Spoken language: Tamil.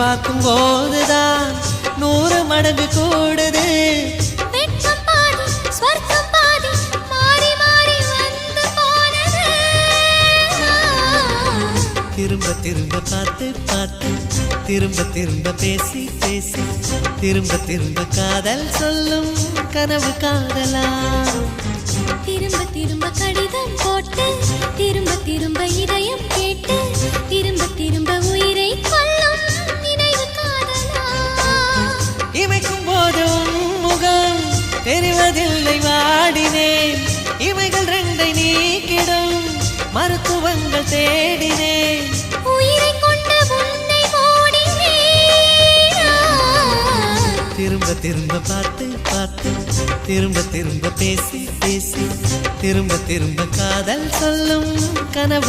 பார்க்கும் போதுதான் 100 மடங்கு கூடுது. வெட்கம் பாதி ஸ்வர்க்கம் பாதி மாறி மாறி வந்து போனது. திரும்ப திரும்ப பார்த்து பார்த்து திரும்ப திரும்ப பேசி பேசி திரும்ப திரும்ப காதல் சொல்லும் கனவு காதலா. திரும்ப திரும்ப கடிதம் போட்டு திரும்ப திரும்ப இதயம் கேட்டு திரும்ப திரும்ப உயிரை கொல்லும் நினைவு காதலா. இமைக்கும் போது முகம் தெரிவதில்லை வாடினேன். இமைகள் 2 நீக்கிடும் மருத்துவங்கள் தேடினேன். உயிரை கொண்ட உன்னை ஓடினேன். திரும்ப திரும்ப பார்த்து பார்த்து திரும்ப திரும்ப பேசி பேசி திரும்ப திரும்ப காதல் சொல்லும் கனவு